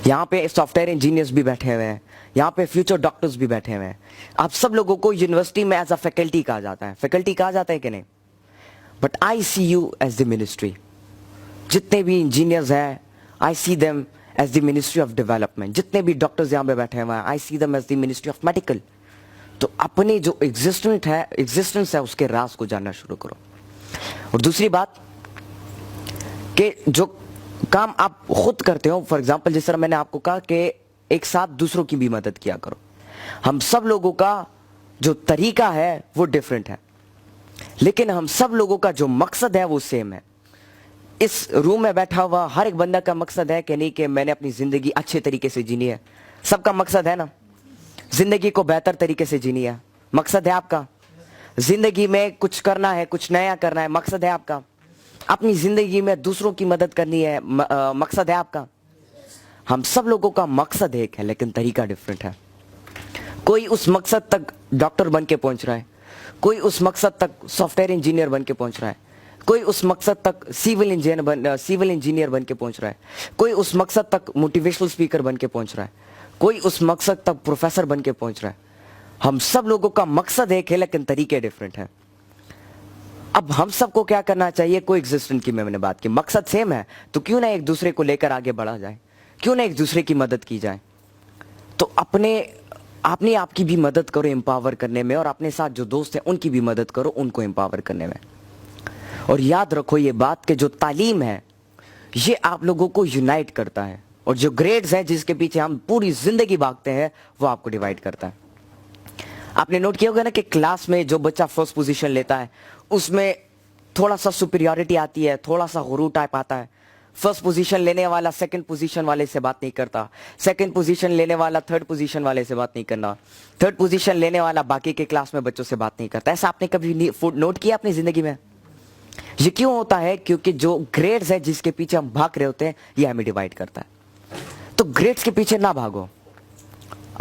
यहाँ पे software engineers भी बैठे हुए हैं, यहाँ पे फ्यूचर डॉक्टर्स भी बैठे हुए हैं। आप सब लोगों को यूनिवर्सिटी में एज अ फैकल्टी कहा जाता है, फैकल्टी कहा जाता है कि नहीं? But I see you as the ministry. जितने भी इंजीनियर्स हैं, आई see them as the ministry of development. जितने भी डॉक्टर्स यहाँ पे बैठे हुए हैं, आई see them as the ministry ऑफ मेडिकल। तो अपने जो एग्जिस्टेंस है उसके राज को जानना शुरू करो। और दूसरी बात कि जो काम आप खुद करते हो, फॉर एग्जांपल जिस तरह मैंने आपको कहा कि एक साथ दूसरों की भी मदद किया करो। हम सब लोगों का जो तरीका है वो डिफरेंट है, लेकिन हम सब लोगों का जो मकसद है वो सेम है। इस रूम में बैठा हुआ हर एक बंदा का मकसद है कि नहीं कि मैंने अपनी जिंदगी अच्छे तरीके से जीनी है। सबका मकसद है ना, जिंदगी को बेहतर तरीके से जीनी है। मकसद है आपका जिंदगी में कुछ करना है, कुछ नया करना है। मकसद है आपका अपनी जिंदगी में दूसरों की मदद करनी है। मकसद है आपका। हम सब लोगों का मकसद एक है, लेकिन तरीका डिफरेंट है। कोई उस मकसद तक डॉक्टर बन के पहुंच रहा है, कोई उस मकसद तक सॉफ्टवेयर इंजीनियर बन के पहुंच रहा है, कोई उस मकसद तक सिविल इंजीनियर बन के पहुंच रहा है, कोई उस मकसद तक मोटिवेशनल स्पीकर बन के पहुंच रहा है, कोई उस मकसद तक प्रोफेसर बन के पहुंच रहा है। हम सब लोगों का मकसद एक है, लेकिन तरीके डिफरेंट है। अब हम सबको क्या करना चाहिए? कोई एग्जिस्टेंस की मैंने बात की, मकसद सेम है तो क्यों ना एक दूसरे को लेकर आगे बढ़ा जाए, क्यों ना एक दूसरे की मदद की जाए। तो अपने आपकी भी मदद करो एम्पावर करने में, और अपने साथ जो दोस्त हैं उनकी भी मदद करो उनको एम्पावर करने में। और याद रखो ये बात कि जो तालीम है ये आप लोगों को यूनाइट करता है, और जो ग्रेड्स हैं जिसके पीछे हम पूरी जिंदगी भागते हैं वो आपको डिवाइड करता है। आपने नोट किया होगा ना कि क्लास में जो बच्चा फर्स्ट पोजीशन लेता है उसमें थोड़ा सा सुपीरियरिटी आती है, थोड़ा सा गुरूर टाइप आता है। फर्स्ट पोजीशन लेने वाला सेकंड पोजीशन वाले से बात नहीं करता, सेकंड पोजीशन लेने वाला थर्ड पोजीशन वाले से बात नहीं करना, थर्ड पोजीशन लेने वाला बाकी के क्लास में बच्चों से बात नहीं करता। ऐसा आपने कभी नोट किया अपनी जिंदगी में? ये क्यों होता है? क्योंकि जो ग्रेड्स है जिसके पीछे हम भाग रहे होते हैं ये हमें डिवाइड करता है। तो ग्रेड्स के पीछे ना भागो।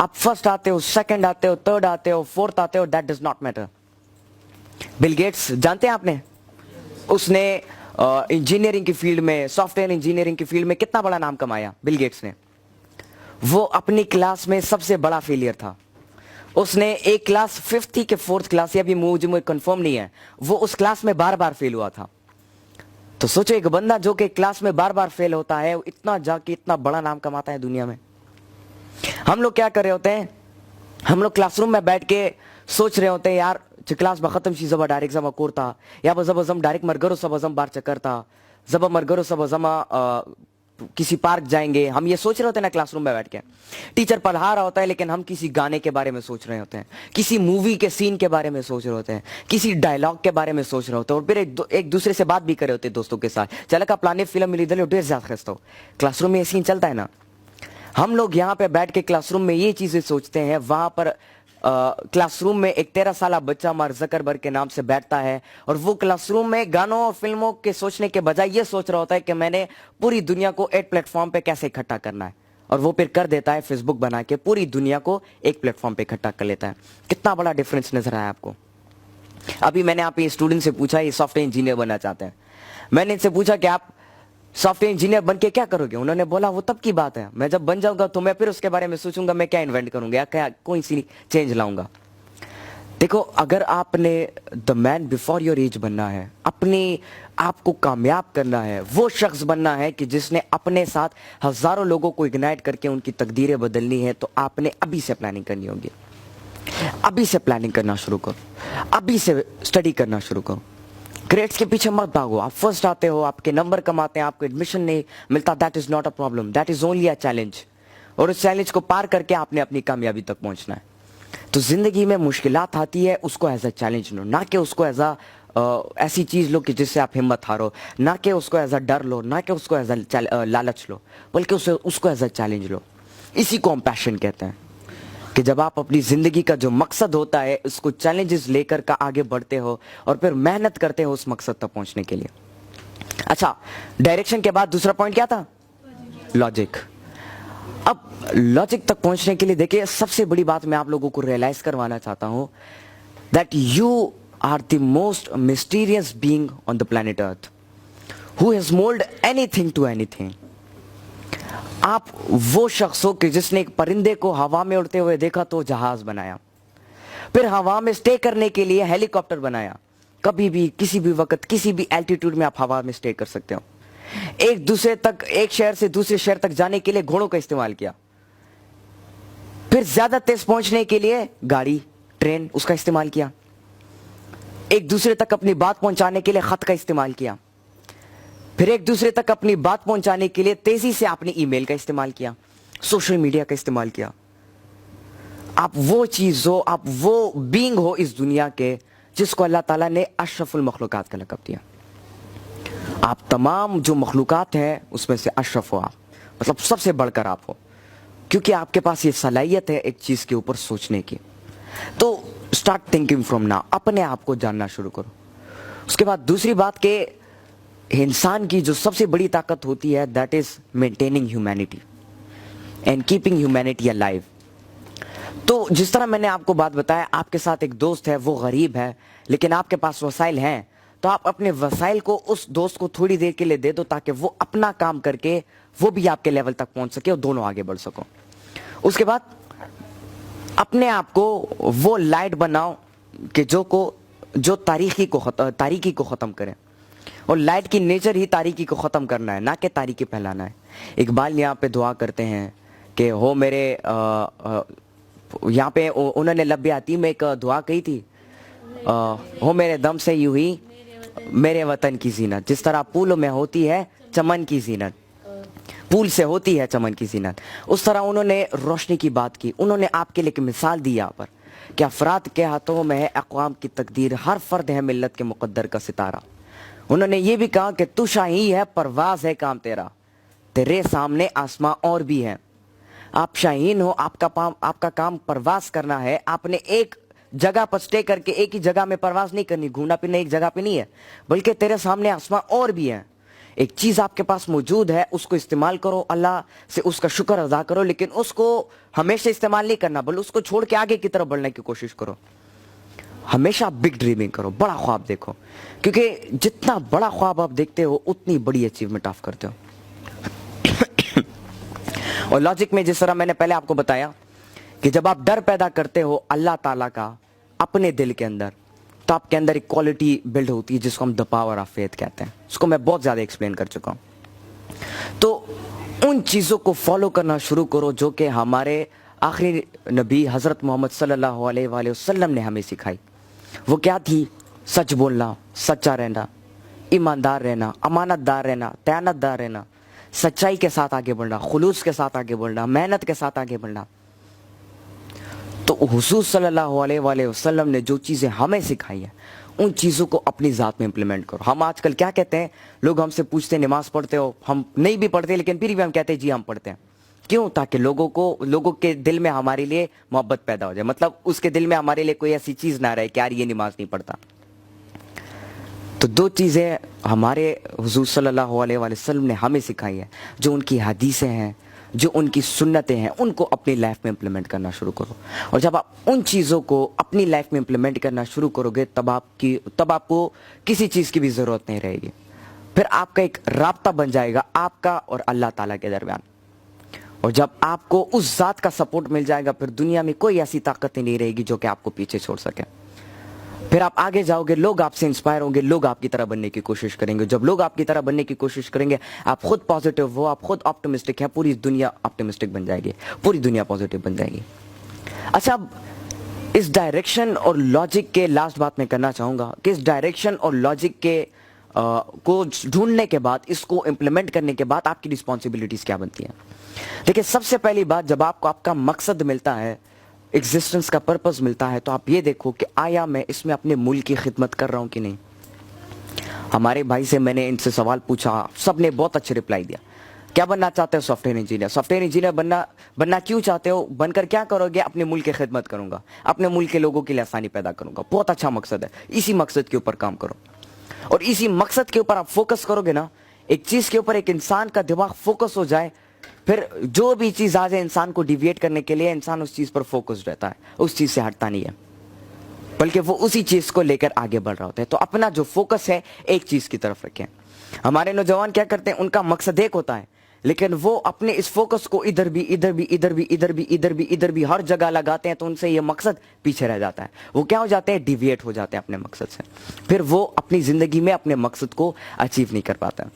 आप फर्स्ट आते हो, सेकंड आते हो, थर्ड आते हो, फोर्थ आते हो, that does not matter. Bill Gates जानते हैं आपने? उसने इंजीनियरिंग की फील्ड में, सॉफ्टवेयर इंजीनियरिंग की फील्ड में कितना बड़ा नाम कमाया बिल गेट्स ने। वो अपनी क्लास में सबसे बड़ा फेलियर था। उसने एक क्लास फिफ्थ थी कि फोर्थ क्लास, या भी मुझे कंफर्म नहीं है, वो उस क्लास में बार बार फेल हुआ था। तो सोचो एक बंदा जो कि क्लास में बार बार फेल होता है, इतना जाके इतना बड़ा नाम कमाता है दुनिया में। हम लोग क्या कर रहे होते हैं? हम लोग क्लासरूम में बैठ के सोच रहे होते हैं यार क्लास में खत्म चीज डायरेक्ट जमा कोरता या जब डायरेक्ट मरगरो सब बार चकरता, जब मरगरो सब किसी पार्क जाएंगे। हम ये सोच रहे होते हैं ना क्लासरूम में बैठ के। टीचर पढ़ा रहा होता है लेकिन हम किसी गाने के बारे में सोच रहे होते हैं, किसी मूवी के सीन के बारे में सोच रहे होते हैं, किसी डायलॉग के बारे में सोच रहे होते हैं, और फिर एक दूसरे से बात भी कर रहे होते हैं दोस्तों के साथ। चल का प्लाने फिल्म मिली दल ढेर ज्यादा खस्ता हो। क्लासरूम में ये सीन चलता है ना। हम लोग यहाँ पे बैठ के क्लासरूम में ये चीजें सोचते हैं, वहां पर क्लासरूम में एक 13 साल बच्चा मार्क जकरबर्ग के नाम से बैठता है, और वो क्लासरूम में गानों और फिल्मों के सोचने के बजाय ये सोच रहा होता है कि मैंने पूरी दुनिया को एक प्लेटफॉर्म पे कैसे इकट्ठा करना है, और वो फिर कर देता है फेसबुक बना के पूरी दुनिया को एक प्लेटफॉर्म पे इकट्ठा कर लेता है। कितना बड़ा डिफरेंस नजर आया आपको? अभी मैंने आप ये स्टूडेंट से पूछा ये सॉफ्टवेयर इंजीनियर बनना चाहते हैं, मैंने इनसे पूछा कि आप सॉफ्टवेयर इंजीनियर बन के क्या करोगे? उन्होंने बोला वो तब की बात है, मैं जब बन जाऊंगा तो मैं फिर उसके बारे में सोचूंगा मैं क्या इन्वेंट करूंगा, क्या कोई सी चेंज लाऊंगा। देखो, अगर आपने the man before your age बनना है, अपने आप को कामयाब करना है, वो शख्स बनना है कि जिसने अपने साथ हजारों लोगों को इग्नाइट करके उनकी तकदीरें बदलनी है, तो आपने अभी से प्लानिंग करनी होगी। अभी से प्लानिंग करना शुरू करो, अभी से स्टडी करना शुरू करो। ग्रेड्स के पीछे मत भागो। आप फर्स्ट आते हो, आपके नंबर कम आते हैं, आपको एडमिशन नहीं मिलता, that is not a problem, that is only a challenge. और उस चैलेंज को पार करके आपने अपनी कामयाबी तक पहुंचना है। तो जिंदगी में मुश्किलात आती है, उसको एज अ चैलेंज लो, ना कि उसको एज अ ऐसी चीज लो कि जिससे आप हिम्मत हारो, ना कि उसको एज अ डर लो, ना कि उसको एज अ लालच लो, बल्कि उसको एज अ चैलेंज लो। इसी को हम पैशन कहते हैं, कि जब आप अपनी जिंदगी का जो मकसद होता है उसको चैलेंजेस लेकर का आगे बढ़ते हो और फिर मेहनत करते हो उस मकसद तक पहुंचने के लिए। अच्छा, डायरेक्शन के बाद दूसरा पॉइंट क्या था? लॉजिक। अब लॉजिक तक पहुंचने के लिए देखिए, सबसे बड़ी बात मैं आप लोगों को रियलाइज करवाना चाहता हूं that you are the most mysterious being on the planet earth who has mould anything to anything. آپ وہ شخص ہو کہ جس نے ایک پرندے کو ہوا میں اڑتے ہوئے دیکھا تو جہاز بنایا, پھر ہوا میں سٹے کرنے کے لیے ہیلی کاپٹر بنایا. کبھی بھی کسی بھی وقت کسی بھی الٹیٹیوڈ میں آپ ہوا میں سٹے کر سکتے ہو. ایک شہر سے دوسرے شہر تک جانے کے لیے گھوڑوں کا استعمال کیا. پھر زیادہ تیز پہنچنے کے لیے گاڑی, ٹرین, اس کا استعمال کیا. ایک دوسرے تک اپنی بات پہنچانے کے لیے خط کا استعمال کیا. پھر ایک دوسرے تک اپنی بات پہنچانے کے لیے تیزی سے آپ نے ای میل کا استعمال کیا, سوشل میڈیا کا استعمال کیا. آپ وہ چیز ہو, آپ وہ بینگ ہو اس دنیا کے جس کو اللہ تعالیٰ نے اشرف المخلوقات کا لقب دیا. آپ تمام جو مخلوقات ہیں اس میں سے اشرف ہو, آپ مطلب سب سے بڑھ کر آپ ہو, کیونکہ آپ کے پاس یہ صلاحیت ہے ایک چیز کے اوپر سوچنے کی. تو اسٹارٹ تھنکنگ فرام ناؤ, اپنے آپ کو جاننا شروع کرو. اس کے بعد دوسری بات کہ انسان کی جو سب سے بڑی طاقت ہوتی ہے that is maintaining humanity and keeping humanity alive. تو جس طرح میں نے آپ کو بات بتایا, آپ کے ساتھ ایک دوست ہے, وہ غریب ہے لیکن آپ کے پاس وسائل ہیں, تو آپ اپنے وسائل کو اس دوست کو تھوڑی دیر کے لیے دے دو تاکہ وہ اپنا کام کر کے وہ بھی آپ کے لیول تک پہنچ سکے اور دونوں آگے بڑھ سکو. اس کے بعد اپنے آپ کو وہ لائٹ بناؤ کہ جو تاریکی کو ختم کرے, اور لائٹ کی نیچر ہی تاریکی کو ختم کرنا ہے, نہ کہ تاریکی پھیلانا ہے. اقبال یہاں پہ دعا کرتے ہیں کہ ہو میرے یہاں پہ انہوں نے لب آتی میں ایک دعا کہی تھی, ہو میرے دم سے یوں ہی میرے وطن کی زینت, جس طرح پھولوں میں ہوتی ہے چمن کی زینت, پھول سے ہوتی ہے چمن کی زینت, اس طرح انہوں نے روشنی کی بات کی. انہوں نے آپ کے لیے ایک مثال دی یہاں پر کہ افراد کے ہاتھوں میں ہے اقوام کی تقدیر, ہر فرد ہے ملت کے مقدر کا ستارہ. انہوں نے یہ بھی کہا کہ تو شاہی ہے پرواز ہے کام تیرا, تیرے سامنے آسماں اور بھی ہے. آپ شاہین ہو, آپ کا کام پرواز کرنا ہے. آپ نے ایک جگہ پر سٹے کر کے ایک ہی جگہ میں پرواز نہیں کرنی, گھومنا پھرنا ایک جگہ پہ نہیں ہے, بلکہ تیرے سامنے آسماں اور بھی ہیں. ایک چیز آپ کے پاس موجود ہے, اس کو استعمال کرو, اللہ سے اس کا شکر ادا کرو, لیکن اس کو ہمیشہ استعمال نہیں کرنا, بلکہ اس کو چھوڑ کے آگے کی طرف بڑھنے کی کوشش کرو. ہمیشہ بگ ڈریمنگ کرو, بڑا خواب دیکھو, کیونکہ جتنا بڑا خواب آپ دیکھتے ہو اتنی بڑی اچیومنٹ آپ کرتے ہو. اور لاجک میں جس طرح میں نے پہلے آپ کو بتایا کہ جب آپ ڈر پیدا کرتے ہو اللہ تعالیٰ کا اپنے دل کے اندر, تو آپ کے اندر ایک کوالٹی بلڈ ہوتی ہے جس کو ہم دا پاور آف فیتھ کہتے ہیں. اس کو میں بہت زیادہ ایکسپلین کر چکا ہوں. تو ان چیزوں کو فالو کرنا شروع کرو جو کہ ہمارے آخری نبی حضرت محمد صلی اللہ علیہ وآلہ وسلم نے ہمیں سکھائی. وہ کیا تھی؟ سچ بولنا, سچا رہنا, ایماندار رہنا, امانت دار رہنا, دیانت دار رہنا, سچائی کے ساتھ آگے بڑھنا, خلوص کے ساتھ آگے بڑھنا, محنت کے ساتھ آگے بڑھنا. تو حضور صلی اللہ علیہ وآلہ وسلم نے جو چیزیں ہمیں سکھائی ہیں ان چیزوں کو اپنی ذات میں امپلیمنٹ کرو. ہم آج کل کیا کہتے ہیں, لوگ ہم سے پوچھتے ہیں نماز پڑھتے ہو, ہم نہیں بھی پڑھتے لیکن پھر بھی ہم کہتے ہیں جی ہم پڑھتے ہیں. کیوں؟ تاکہ لوگوں کے دل میں ہمارے لیے محبت پیدا ہو جائے, مطلب اس کے دل میں ہمارے لیے کوئی ایسی چیز نہ رہے کہ یار یہ نماز نہیں پڑھتا. تو دو چیزیں ہمارے حضور صلی اللہ علیہ وآلہ وسلم نے ہمیں سکھائی ہیں, جو ان کی حدیثیں ہیں, جو ان کی سنتیں ہیں, ان کو اپنی لائف میں امپلیمنٹ کرنا شروع کرو. اور جب آپ ان چیزوں کو اپنی لائف میں امپلیمنٹ کرنا شروع کرو گے تب آپ کو کسی چیز کی بھی ضرورت نہیں رہے گی. پھر آپ کا ایک رابطہ بن جائے گا آپ کا اور اللہ تعالیٰ کے درمیان, اور جب آپ کو اس ذات کا سپورٹ مل جائے گا پھر دنیا میں کوئی ایسی طاقت ہی نہیں رہے گی جو کہ آپ کو پیچھے چھوڑ سکے. پھر آپ آگے جاؤ گے, لوگ آپ سے انسپائر ہوں گے, لوگ آپ کی طرح بننے کی کوشش کریں گے. جب لوگ آپ کی طرح بننے کی کوشش کریں گے آپ خود پازیٹیو ہو, آپ خود آپٹمسٹک ہے, پوری دنیا آپٹمسٹک بن جائے گی, پوری دنیا پازیٹیو بن جائے گی. اچھا, اب اس ڈائریکشن اور لاجک کے لاسٹ بات میں کرنا چاہوں گا کہ اس ڈائریکشن اور لاجک کے کو ڈھونڈنے کے بعد, اس کو امپلیمنٹ کرنے کے بعد آپ کی رسپانسبلٹیز کیا بنتی ہیں. دیکھیں, سب سے پہلی بات, جب آپ کو آپ کا مقصد ملتا ہے, ایگزسٹنس کا پرپز ملتا ہے, تو آپ یہ دیکھو کہ آیا میں اس میں اپنے ملک کی خدمت کر رہا ہوں کہ نہیں. ہمارے بھائی سے میں نے ان سے سوال پوچھا, سب نے بہت اچھے رپلائی دیا. کیا بننا چاہتے ہو؟ Software engineer. Software engineer بننا کیوں چاہتے ہو؟ بن کر کیا کرو گے؟ اپنے ملک کی خدمت کروں گا, اپنے ملک کے لوگوں کے لیے آسانی پیدا کروں گا. بہت اچھا مقصد ہے, اسی مقصد کے اوپر کام کرو. اور اسی مقصد کے اوپر آپ فوکس کرو گے نا, ایک چیز کے اوپر ایک انسان کا دماغ فوکس ہو جائے, پھر جو بھی چیز آ جائے انسان کو ڈیویٹ کرنے کے لیے, انسان اس چیز پر فوکس رہتا ہے, اس چیز سے ہٹتا نہیں ہے, بلکہ وہ اسی چیز کو لے کر آگے بڑھ رہا ہوتا ہے. تو اپنا جو فوکس ہے ایک چیز کی طرف رکھیں. ہمارے نوجوان کیا کرتے ہیں, ان کا مقصد ایک ہوتا ہے लेकिन वो अपने इस फोकस को इधर भी इधर भी इधर भी इधर भी इधर भी इधर भी हर जगह लगाते हैं, तो उनसे ये मकसद पीछे रह जाता है। वो क्या हो जाते हैं, डिविएट हो जाते हैं अपने मकसद से, फिर वो अपनी जिंदगी में अपने मकसद को अचीव नहीं कर पाता।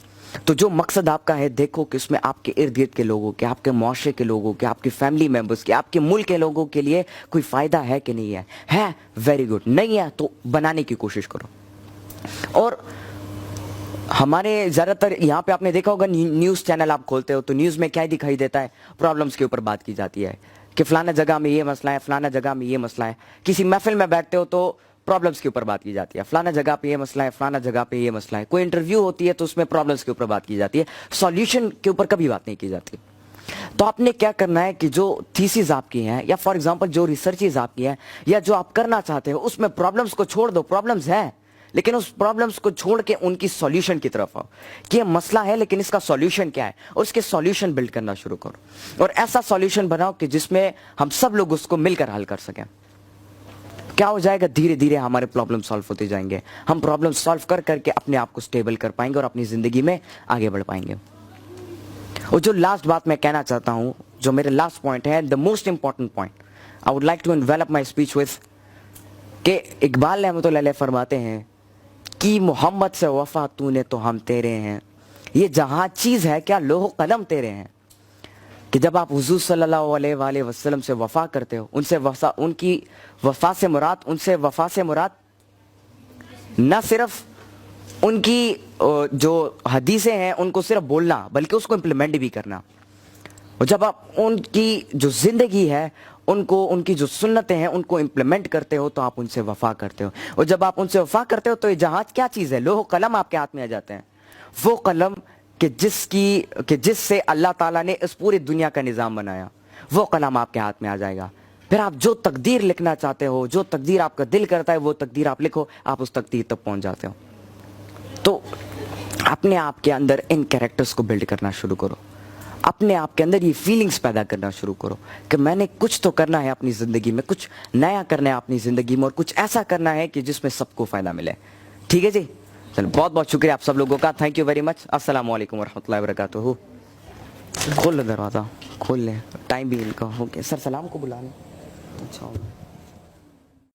तो जो मकसद आपका है, देखो कि उसमें आपके इर्द गिर्द के लोगों के, आपके मुआशरे के लोगों के, आपके फैमिली मेंबर्स के, आपके मुल्क के लोगों के लिए कोई फायदा है कि नहीं है वेरी गुड, नहीं है तो बनाने की कोशिश करो। और हमारे ज्यादातर यहाँ पे आपने देखा होगा, न्यूज चैनल आप खोलते हो तो न्यूज में क्या दिखाई देता है, प्रॉब्लम्स के ऊपर बात की जाती है कि फलाना जगह में ये मसला है, फलाना जगह में ये मसला है। किसी महफिल में बैठते हो तो प्रॉब्लम्स के ऊपर बात की जाती है, फलाना जगह पे ये मसला है, फलाना जगह पे ये मसला है। कोई इंटरव्यू होती है तो उसमें प्रॉब्लम्स के ऊपर बात की जाती है, सॉल्यूशन के ऊपर कभी बात नहीं की जाती। तो आपने क्या करना है कि जो थीसिस आपकी हैं, या फॉर एग्जांपल जो रिसर्चेज आपकी हैं, या जो आप करना चाहते हो, उसमें प्रॉब्लम्स को छोड़ दो। प्रॉब्लम्स है लेकिन उस प्रॉब्लम्स को छोड़ के उनकी सॉल्यूशन की तरफ आओ कि ये मसला है लेकिन इसका सॉल्यूशन क्या है, और उसके सॉल्यूशन बिल्ड करना शुरू करो। और ऐसा सॉल्यूशन बनाओ कि जिसमें हम सब लोग उसको मिलकर हल कर सकें। क्या हो जाएगा, धीरे धीरे हमारे प्रॉब्लम सॉल्व होते जाएंगे, हम प्रॉब्लम सॉल्व कर करके अपने आप को स्टेबल कर पाएंगे और अपनी जिंदगी में आगे बढ़ पाएंगे। और जो लास्ट बात मैं कहना चाहता हूं, जो मेरे लास्ट पॉइंट है, the most important point, I would like to envelop my speech with, कि इकबाल रहमतुल्लाह अलैह फरमाते हैं कि मोहम्मद से वफा तूने तो हम तेरे हैं, ये जहां चीज है क्या लोह कलम तेरे हैं। कि जब आप हुजूर सल्लल्लाहु अलैहि वसल्लम से वफा करते हो, उनसे उनकी वफा से मुराद, उनसे वफा से मुराद न सिर्फ उनकी जो हदीसें हैं उनको सिर्फ बोलना, बल्कि उसको इम्प्लीमेंट भी करना। और जब आप उनकी जो जिंदगी है, उनको, उनकी जो सुन्नतें हैं उनको इम्प्लीमेंट करते हो, तो आप उनसे वफा करते हो। और जब आप उनसे वफा करते हो तो ये जहाज क्या चीज है, लोह कलम आपके हाथ में आ जाते हैं। वो कलम कि जिससे अल्लाह ताला ने इस पूरी दुनिया का निजाम बनाया, वो कलम आपके हाथ में आ जाएगा। फिर आप जो तकदीर लिखना चाहते हो, जो तकदीर आपका दिल करता है, वो तकदीर आप लिखो, आप उस तकदीर तक पहुंच जाते हो। तो अपने आप के अंदर इन कैरेक्टर्स को बिल्ड करना शुरू करो, अपने आप के अंदर ये फीलिंग्स पैदा करना शुरू करो कि मैंने कुछ तो करना है अपनी जिंदगी में, कुछ नया करना है अपनी जिंदगी में, और कुछ ऐसा करना है कि जिसमें सबको फायदा मिले। ठीक है जी, चलो बहुत बहुत शुक्रिया आप सब लोगों का, थैंक यू वेरी मच। अस्सलाम वालेकुम वरहमतुल्लाहि वबरकातुहू। खोल लो दरवाज़ा, खोल लें, टाइम भी इनका हो गया। सर सलाम को बुला लें। अच्छा